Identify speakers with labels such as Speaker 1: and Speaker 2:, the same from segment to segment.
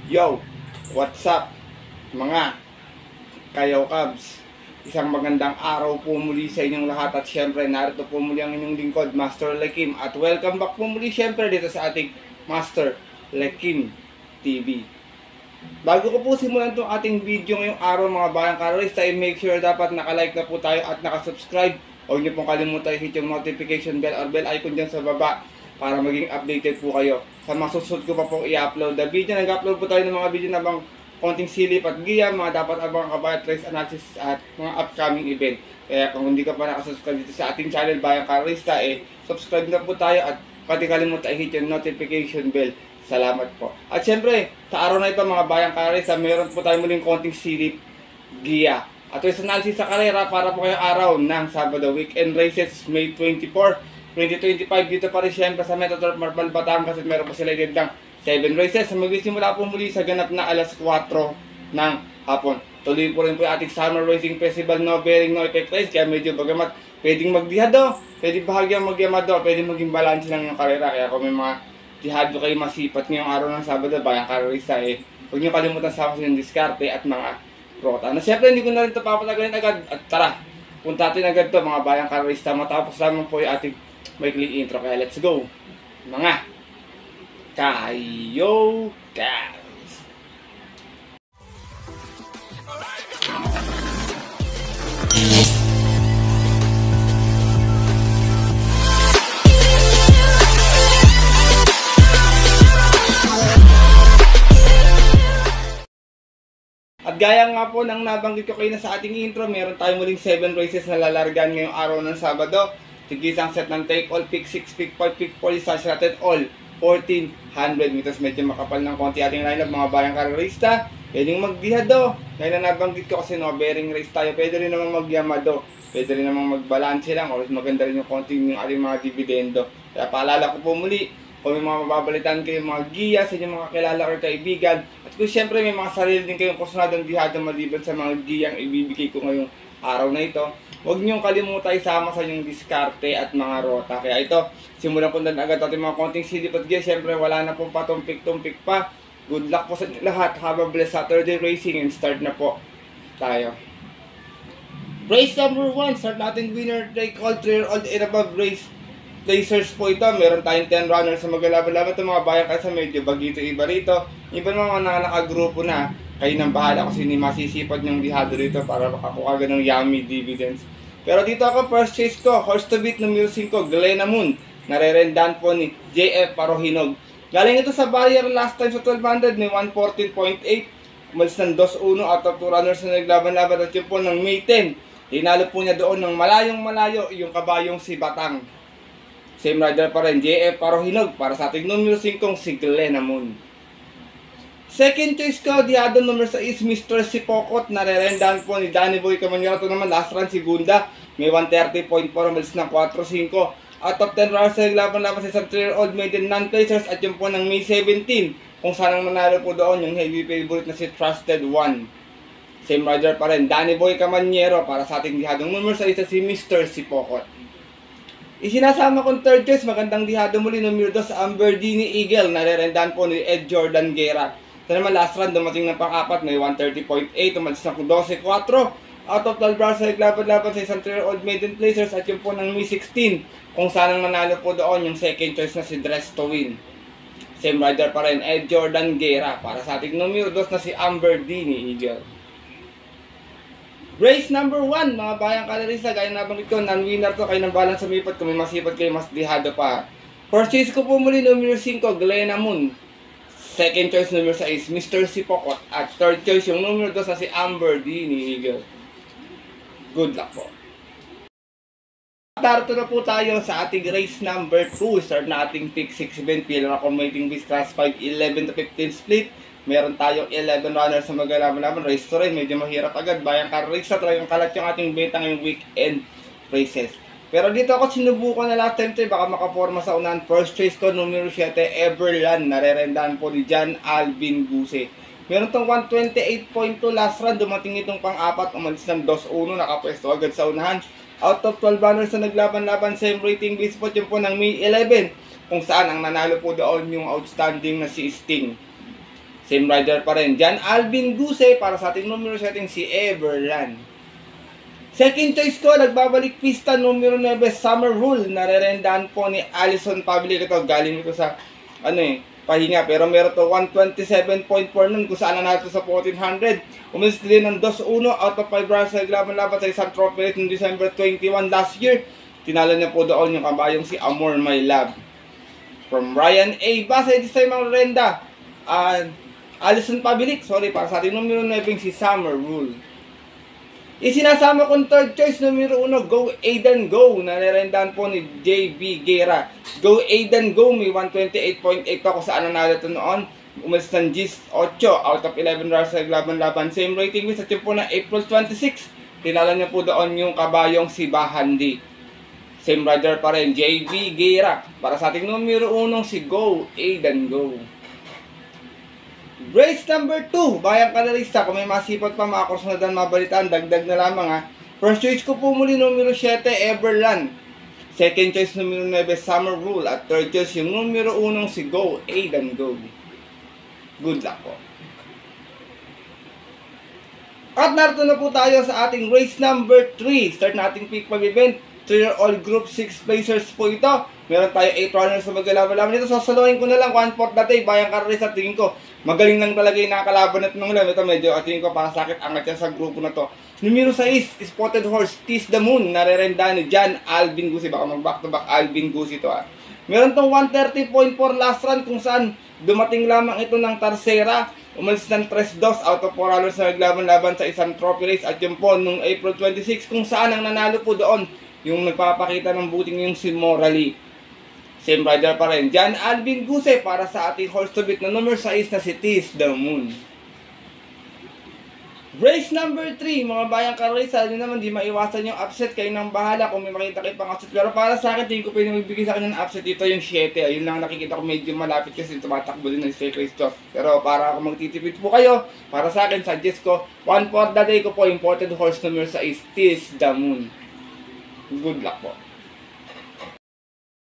Speaker 1: Yo, what's up mga Kayaw Cubs? Isang magandang araw po muli sa inyong lahat at syempre narito po muli ang inyong lingkod, Master Lekim. At welcome back po muli syempre dito sa ating Master Lekim TV. Bago ko po simulan itong ating video ngayong araw mga bayang karalista, make sure dapat nakalike na po tayo at nakasubscribe. Huwag niyo pong kalimutan hit yung notification bell or bell icon dyan sa baba para maging updated po kayo sa mga susunod ko pa pong i-upload na video. Nag-upload po tayo ng mga video na bang konting silip at giya, mga dapat abang kabayat, race analysis at mga upcoming event. Kaya kung hindi ka pa nakasubscribe dito sa ating channel Bayang Karalista, subscribe na po tayo at pati kalimutan i-hit yung notification bell. Salamat po. At syempre, sa araw na ito mga Bayang Karalista, meron po tayo muling konting silip giya at race analysis sa karera para po kayong araw ng Sabado. Weekend races May 24, 2025 dito pa rin syempre sa Metro Turf Marble Batangas at meron pa sila ng 7 races. Magsisimula po muli sa ganap na alas 4 ng hapon. Tuloy po rin po yung ating Summer Racing Festival, no bearing, no effect race. Kaya medyo bagamat pwedeng magdihado, pwedeng bahagyang magyamado, pwedeng maging balance lang yung karera. Kaya kung may mga dihado kayo masipat ngayong araw ng Sabado, Bayang Karalista, huwag nyo kalimutan sa akin yung diskarte at mga rota. Na siyempre hindi ko na rin ito papatagalin agad. At tara, punta natin agad to mga Bayang Karalista. Matapos lamang po yung ating maikling intro, kaya let's go mga Kayaw Cubs. At gaya nga po ng nabanggit ko kayo na sa ating intro, meron tayo muling 7 races na lalargan ngayong araw ng Sabado. Tigisang set ng take all, pick 6, pick 5, pick 4, slash natin all 1400 meters. Medyo makapal ng konti ating lineup mga Bayang Karalista. Pwedeng magdihado. Ngayon na nabanggit ko kasi no bearing race tayo. Pwede rin naman magyamado. Pwede rin naman magbalance lang. O maganda rin yung konting yung ating mga dividendo. Kaya paalala ko po muli, kung may mga mababalitan kayo mga giya sa inyong mga kilala or kaibigan. At kung syempre may mga sarili din kayong kusunadong dihado maliban sa mga giyang ibibigay ko ngayong araw na ito, huwag niyong kalimutan isama sa inyong diskarte at mga rota. Kaya ito, simulan ko na agad ating mga konting silip at giya. Syempre wala na pong patumpik-tumpik pa. Good luck po sa lahat. Have a blessed Saturday racing and start na po tayo. Race number 1, start natin winner take all 3-year-old and above race. Placers po ito, meron tayong 10 runners sa magalaban-laban. Ito mga Bayang kasi medyo bagito iba rito. Iba naman mga nakagrupo na. Kayo nang bahala kung sino masisipad yung dihado rito para makakuha ng yummy dividends. Pero dito ako, first chase ko, horse to beat numero 5, Glenna Moon. Narerendan po ni JF Parohinog. Galing ito sa barrier last time sa 1200, may 114.8. Umalis ng 2-1 out of 2 runners na naglaban-laban at yun po ng May 10. Hinalo po niya doon ng malayong-malayo yung kabayong si Batang. Same rider pa rin, JF Parohinog para sa ating numero 5, si Glenna Moon. Second choice ko, dihado number 6, Mr. Sipokot. Narerendahan po ni Danny Boy Camanero. Ito naman, last run, segunda. May 130.4, umalis ng 4-5. Out of 10 runners sa laban-laban sa isang 3-year-old maiden non-placers at yung po ng May 17. Kung saan ang manalo po doon, yung heavy favorite na si Trusted One. Same rider pa rin, Danny Boy Camanero para sa ating dihadong number 6, si Mr. Sipokot. Isinasama kong third choice, magandang dihado muli, numero 2, Amberdini Eagle. Narerendahan po ni Ed Jordan Guerra. Ito naman last run, dumating ng pang-apat, may 130.8, umalis ng 12-4. Out of 12 runners sa naglaban-laban sa isang 3-year-old maiden placers at yung po ng May 16. Kung saan ang manalo po doon yung second choice na si Dress to Win. Same rider pa rin, Ed Jordan Guerra para sa ating numero 2 na si Amberdini Eagle. Race number 1, mga Bayang Karalista, gaya nabanggit ko, non-winner to, kayo ng balance sumipat, kung may masipad kayo, mas dihado pa. First choice ko po muli, numero 5, Glenna Moon. Second choice, numero 6, Mr. Sipokot. At third choice, yung numero 2 na si Amberdini Eagle. Good luck po. Darito na po tayo sa ating race number 2. Start na ating pick 6 event. Pila na accommodating base class 5, 11 to 15 split. Meron tayong 11 runners sa magalaban-laban. Race to rin, medyo mahirap agad. Bayang Karalista, talagang kalat yung ating beta ngayong weekend races. Pero dito ako sinubukan na last time tayo, baka makaporma sa unahan. First choice ko, numero 7, Everland. Narerendahan po ni John Alvin Guse. Meron tong 128.2 last run, dumating itong pang-apat, umalis ng 2-1, nakapwesto agad sa unahan. Out of 12 runners na naglaban-laban, same rating base po yun po ng May 11, kung saan ang nanalo po doon yung outstanding na si Sting. Same rider pa rin. Jan Alvin Guse para sa ating numero 7 si Everland. Second choice ko, nagbabalik pista numero 9, Summer Rule. Narerendahan po ni Alison Pavlik. Ito, galing ito sa, pahinga. Pero meron to 127.4 nun kung saan nanalo sa 1400. Umalis din ng 2-1 out of 5 rounds sa laban-laban sa isang trophy race noong December 21 last year. Tinalo niya po doon yung kabayong si Amor My Love. From Ryan A. Basa, this time ang renda. Alison Pavlik, para sa ating numero 9 si Summer Rule. Isinasama kong third choice, numero 1, Go Aidan Go. Narerendahan po ni JB Guerra. Go Aidan Go, may 128.8 ako saan nanalo ito noon. Umalis ng Gis 8 out of 11 rounds sa laban-laban. Same rating with sa po na April 26. Tinala niya po doon yung kabayong si Bahandi. Same rider pa rin, JB Guerra. Para sa ating numero 1, si Go Aidan Go. Race number 2, Bayang Kalarista. Kung may masipot pa mga kursunadan mabalitaan, dagdag na lamang ha. First choice ko po muli numero 7, Everland. Second choice numero 9, Summer Rule. At third choice yung numero 1 si Go Aidan Go. Good luck po. At narito na po tayo sa ating race number 3. Start na ating pick 5 event. 3-year-old group 6 placers po ito. Meron tayo 8 runners sa maglalaban-laban dito. So, saluhin ko na lang 1/4 dati. Bayang Kalarista, tingin ko magaling lang talaga yung nakakalaban at nung ito medyo tingin ko para sakit angat yan sa grupo na to. Numero 6, Spotted Horse, Tease the Moon. Narerenda ni Jan Alvin Guse. Baka mag back to back Alvin Guse ito ha. Meron tong 130.4 last run kung saan dumating lamang ito ng Tarsera. Umalis ng 3-2 out of 4 runners na naglaban-laban sa isang trophy race. At yun po nung April 26 kung saan ang nanalo po doon yung nagpapakita ng buting yung si Morally. Same rider pa rin, Jan Alvin Guse para sa ating horse to beat na number 6 na si Tease the Moon. Race number 3, mga Bayang Kalarista, yun naman di maiwasan yung upset, kayo nang bahala kung may makita kayo pang upset. Pero para sa akin, tingin ko pinamibigay sa akin ng upset dito yung 7. Ayun lang nakikita ko medyo malapit kasi tumatakbo din ng straight race to. Pero para ako magtitipid po kayo, para sa akin, suggest ko, 1/4 the day ko po, imported horse number 6, Tease the Moon. Good luck po.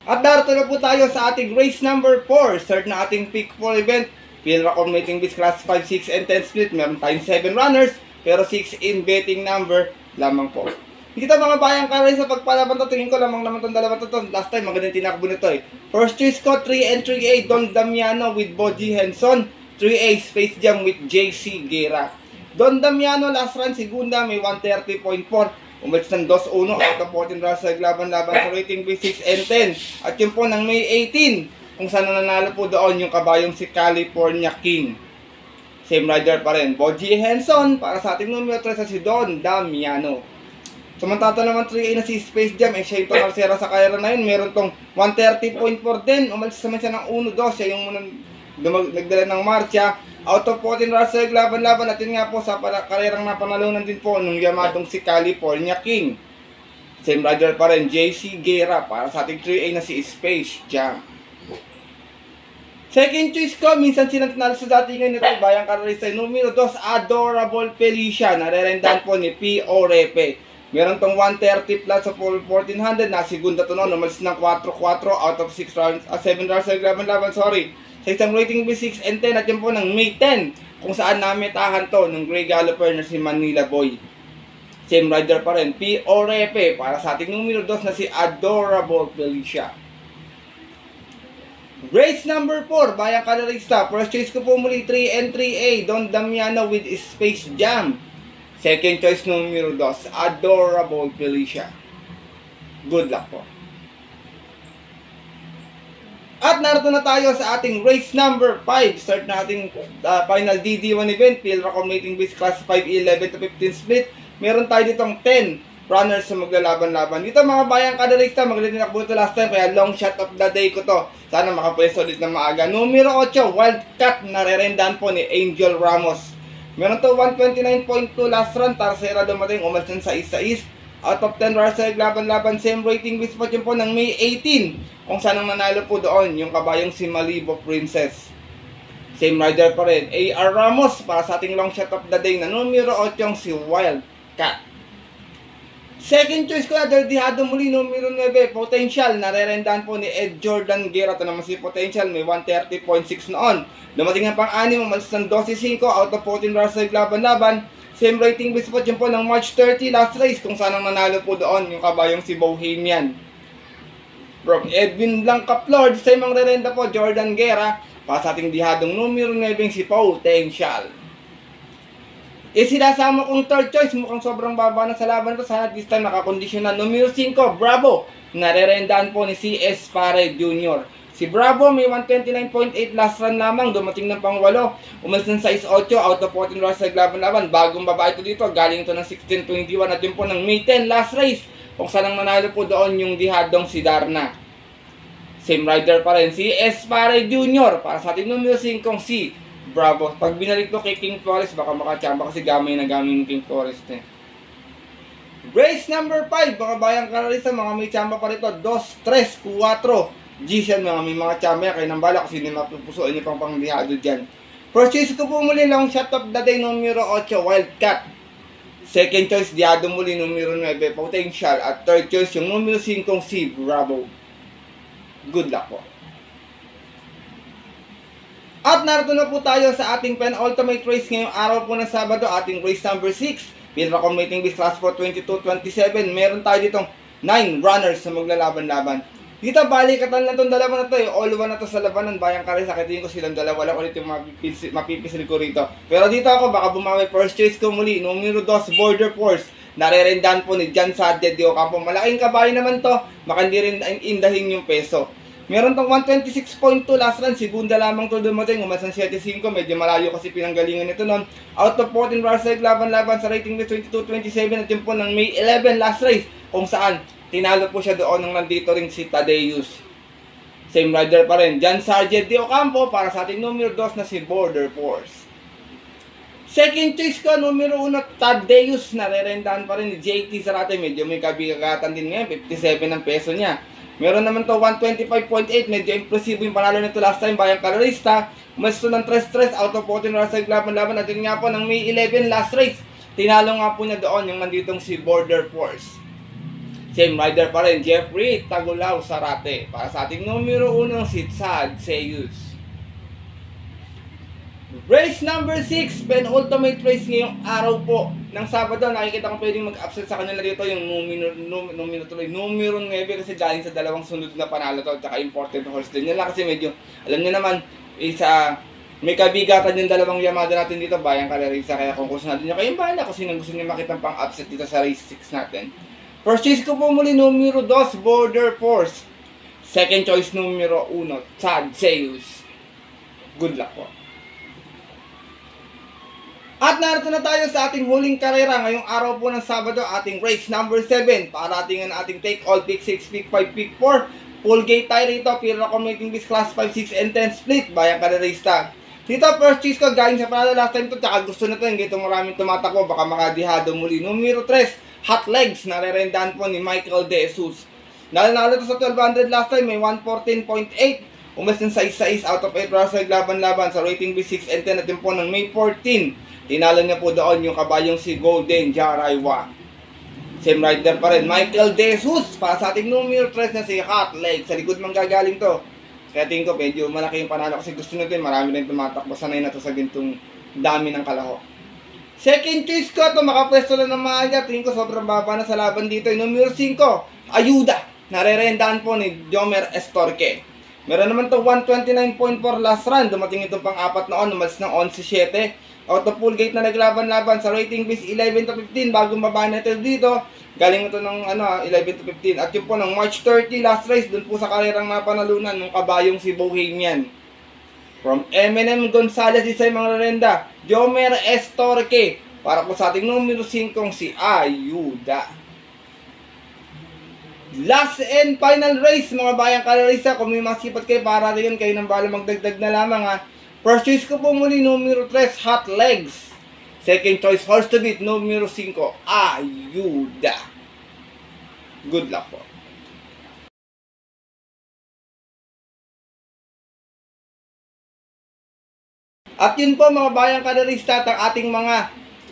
Speaker 1: At darito na po tayo sa ating race number 4. Start na ating pick 4 event. Field Rock Mating Beast Class 5, 6, and 10 split. Meron tayong 7 runners, pero 6 in betting number lamang po. Kita mga Bayang Kalarista sa pagpalaban to, tingin ko lamang naman itong dalawa to. Last time, magandang tinakbo nito eh. First choice ko, 3 and 3A, Don Damiano with Boji Henson. 3A, Space Jam with JC Guerra. Don Damiano, last run, segunda, may 130.4. Umalis ng 2-1 out of 14 rounds sa laban-laban sa rating B6 and 10. At yun po ng May 18, kung saan nanalo po doon yung kabayong si California King. Same rider pa rin, Boji Henson para sa ating numero 3 sa si Don Damiano. Samantala naman 3A na si Space Jam, siya yung Tarsera sa karera na yun. Meron tong 130.4 din. Umalis naman siya ng 1-2, siya yung munang nagdala ng marcha. Out of 14 rounds sa laban-laban natin nga po sa karerang napanalunan din po nung yamadong si California King. Same rider pa rin, JC Guerra para sa ating 3A na si Space Jam. Second choice ko, minsan silang tinalo sa datingan nito, Bayang Kalarista, numero 2, Adorable Felicia. Narerendahan po ni P.O. Repe. Meron tong 130 plus sa 1400 na segunda to noon. Umalis ng 4-4 out of 6 rounds, 7 rounds sa laban-laban, sa isang rating B6 and 10 at yun po ng May 10 kung saan namitahan to ng Grey Galloper na si Manila Boy. Same rider pa rin, P.O. Repe para sa ating numero 2 na si Adorable Felicia. Race number 4, Bayang Kalarista. First choice ko po muli 3 and 3A, Don Damiano with Space Jam. Second choice numero 2, Adorable Felicia. Good luck po. At narito na tayo sa ating race number 5. Start na ating final DD1 event. Field Rock Mating Beast Class 5, 11 to 15 split. Meron tayo ditong 10 runners sa maglalaban-laban. Dito mga Bayang Kalarista, magaling din ako ito last time. Kaya long shot of the day ko to. Sana makapwesto ulit na maaga. Numero 8, Wildcat. Narerendahan po ni Angel Ramos. Meron to 129.2 last run. Tarsera dumating. Umalis sa isa-is. Out of 10 runners sa laban-laban, same rating with spot yun po ng May 18. Kung saan ang nanalo po doon, yung kabayong si Malibo Princess. Same rider pa rin, A.R. Ramos para sa ating long shot of the day na numero 8 si Wildcat. Second choice ko na, Derdihado muli, numero 9, Potential. Narerendahan po ni Ed Jordan Guerra. Ito naman si Potential, may 130.6 noon. Dumating ng pang-anim, umalis ng 12.5, out of 14 runs sa laban-laban. Same rating base po dyan po ng March 30, last race, kung saan ang nanalo po doon, yung kabayong si Bohemian. From Edwin Blanca-Flor, sa imang rerenda po, Jordan Guerra. Para sa ating dihadong numero 9, si Potential. Sinasama kong third choice, mukhang sobrang baba na sa laban ko. Sana this time nakakondisyon na. Numero 5, Bravo. Narerendaan po ni CS Pare Jr. Si Bravo may 129.8 last run lamang. Dumating ng pang-8. Umalis ng size 8 out of 14 runs sa laban-laban. Bagong baba ito dito. Galing ito ng 16.21 at yun po ng May 10 last race. Kung saan ang manalo po doon yung dihadong si Darna. Same rider pa rin. Si S. Pare Jr. Para sa ating numero 5, si Bravo. Pag binalik ko kay King Flores, baka makachamba kasi gamay na gamay ng King Flores na. Race number 5, mga bayang karalisa, mga may chamba pa rito. 2, 3, 4. G-Shan, mga may mga chamba. Kaya nang bala kasi hindi mapupusuin niyo pang panglihado dyan. First choice ko po muli, long shot of the day, numero 8, Wildcat. Second choice, Diado muli, numero 9, Potential. At third choice, yung numero 5, si Bravo. Good luck po. At narito na po tayo sa ating penultimate race ngayong araw po ng Sabado, ating race number 6. Pinaka-committing this class for 22-27. Meron tayo ditong 9 runners na maglalaban-laban. Dito, balikatan lang itong dalawa na ito. All one na ito sa labanan. Bayang Karis, sakitin ko silang dalawa lang ulit yung mapipisil ko rito. Pero dito ako, baka bumawi. First choice ko muli, numero 2, Border Force. Narerendahan po ni Jan Sardia de Ocampo. Malaking kabayo naman to. Baka hindi rin indahin yung peso. Meron tong 126.2 last run, segunda lamang to dumating, umasan 7.5, medyo malayo kasi pinanggalingan nito noon. Out of 14 runs laban-laban sa rating list 22-27 at yun po ng May 11 last race, kung saan tinalo po siya doon nung nandito rin si Tadeus. Same rider pa rin, Jan Sargent de Ocampo para sa ating numero 2 na si Border Force. Second choice ko, numero 1, Tadeus, narerendahan pa rin ni JT Zarate, medyo may kabigatan din ngayon, 57 ang peso niya. Meron naman to 125.8, medyo impressive yung panalo nito last time, bayang kalorista. Umalis to ng 3-3 out of 14 runs sa laban-laban. At yun nga po ng May 11 last race, tinalo nga po niya doon yung nanditong si Border Force. Same rider pa rin, Jeffrey Tagulaw Sarate. Para sa ating numero 1, si Sad Seyus. Race number 6, penultimate race ngayong araw po ng Sabado. Nakikita ko pwedeng mag-upset sa kanila dito yung numero 9 kasi galing sa dalawang sunod na panalo to at saka important horse din. Yan lang kasi medyo, alam niyo naman, may kabigatan yung dalawang Yamada natin dito, bayang kalarisa. Kaya kung gusto natin nyo, kayong bahala kung sino gusto nyo makita pang upset dito sa race 6 natin. First choice ko po muli, numero 2, Border Force. Second choice, numero 1, Sad Seyus. Good luck po. At narito na tayo sa ating huling karera ngayong araw po ng Sabado, ating race number 7. Parating ang ating take all, pick 6, pick 5, pick 4. Full gate tayo rito, pero committing this class 5, 6, and 10 split. Bayang karerista. Dito, first choice ko, galing sa panalo last time ito, tsaka gusto na ito, hindi ito maraming tumatakbo, baka makadihado muli. Numero 3, Hot Legs, narerendahan po ni Michael De Jesus. Nalo ito sa 1200 last time, may 114.8. Umas ng 6-6 out of 8 runs sa laban-laban sa rating B6 and 10 at yun po ng May 14. Tinalo niya po doon yung kabayong si Golden Jaraywa. Same rider pa rin, Michael De Jesus. Para sa ating numero 3 na si Hot Legs. Sa likod mang gagaling to. Kaya tingin ko medyo malaki yung panalo kasi gusto natin marami rin tumatakbo. Sanay na to sa gintong dami ng kalaho. Second choice ko to, makapwesto na ng maaga. Tingin ko sobrang baba na sa laban dito. Yung numero 5, Ayuda. Narerendahan po ni Jomer Estorque. Meron naman to 129.4 last run. Dumating ito pang 4 noon. Umalis ng 11-7. Out of full gate na naglaban-laban sa rating base 11-15. Bagong baba na ito dito. Galing ito ng 11-15. At yun po ng March 30 last race. Doon po sa karerang napanalunan ng kabayong si Bohemian. From Eminem Gonzalez, isa yung mga renda, Jomer Estorque. Para po sa ating numero 5, si Ayuda. Last and final race, mga bayang kalarisa. Kung may masipat kayo para rin kayo nang bala magdagdag na lamang ha. First choice ko po muli, numero 3, Hot Legs. Second choice, horse to beat, numero 5, Ayuda. Good luck po. At yun po mga bayang kalarista at ang ating mga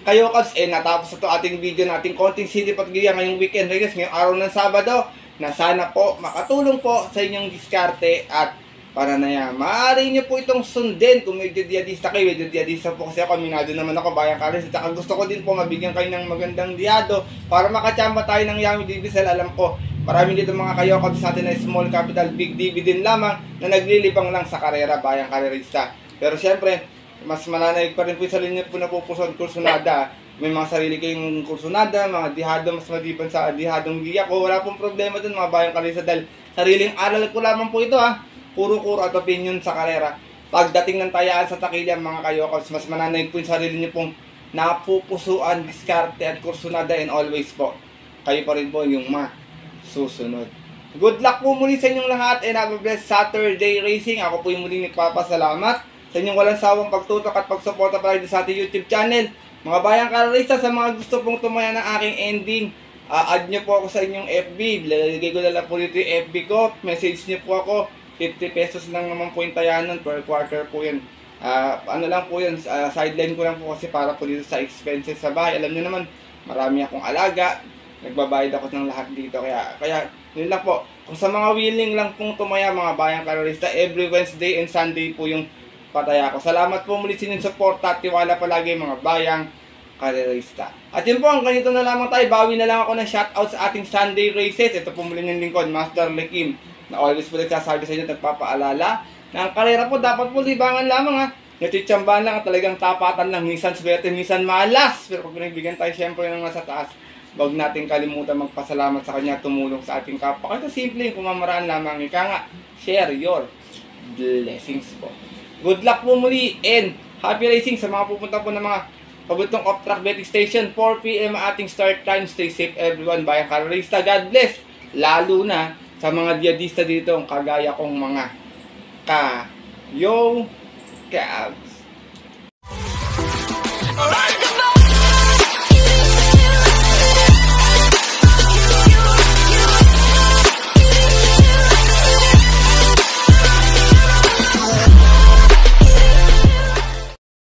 Speaker 1: kayo Cubs, natapos na to ating video nating konting City Patgaya ngayong weekend races, ngayong araw ng Sabado, na sana po makatulong po sa inyong diskarte at pananaya. Maaari nyo po itong sundin kung medyo diadista kayo. Medyo diadista po kasi ako, aminado naman ako, bayan Karis. At gusto ko din po mabigyan kayo ng magandang diado para makachamba tayo ng Yummy Divisel. Alam ko, marami dito mga kayo Cubs sa atin na small capital, big dividend lamang na naglilibang lang sa karera, bayan karerista. Pero syempre, mas mananaig pa rin po sa linya po na pupuson kursunada. May mga sarili kayong kursunada, mga dihado, mas madiban sa dihadong giya ko. Wala pong problema dun mga bayan karerista dahil sariling aral ko lamang po ito Puro at opinion sa karera. Pagdating ng tayaan sa takilyan mga kayo Cubs, mas mananaig po yung sarili niyo pong napupusuan, diskarte at kursunada, and always po, kayo pa rin po yung masusunod. Good luck po muli sa inyong lahat and have a blessed Saturday racing. Ako po yung muling nagpapasalamat sa inyong walang sawang pagtutok at pagsuporta palagi sa ating YouTube channel. Mga bayang karerista, sa mga gusto pong tumaya ng aking ending, add nyo po ako sa inyong FB. Lalagay ko na lang po dito yung FB ko. Message nyo po ako. 50 pesos lang naman po yung tayanan per quarter po yun. Ano lang po yun, sideline ko lang po kasi para po dito sa expenses sa bahay. Alam nyo naman, marami akong alaga. Nagbabayad ako ng lahat dito. Kaya yun lang po. Kung sa mga willing lang pong tumaya mga bayang karerista, every Wednesday and Sunday po yung pataya ko. Salamat po muli sa inyong support at tiwala palagi mga bayang karerista. At yun po, ang ganito na lamang tayo. Bawi na lang ako ng shoutout sa ating Sunday races. Ito po muli ng lingkod, Master Lekim, na always po nagsasabi sa inyo, nagpapaalala na ang karera po dapat po libangan lamang Natitsambahan lang at talagang tapatan lang. Minsan swerte, minsan malas. Pero pag pinibigyan tayo siyempre ng nasa taas, huwag natin kalimutan magpasalamat sa kanya, tumulong sa ating kapwa. Ito simple yung kumamaraan lamang. Ika nga, share your blessings po. Good luck po muli and happy racing sa mga pupunta po ng mga pabutong off-track betting station. 4 PM ating start time. Stay safe everyone, bayang karerista. God bless. Lalo na sa mga diadista dito, kagaya kong mga kayo Cubs.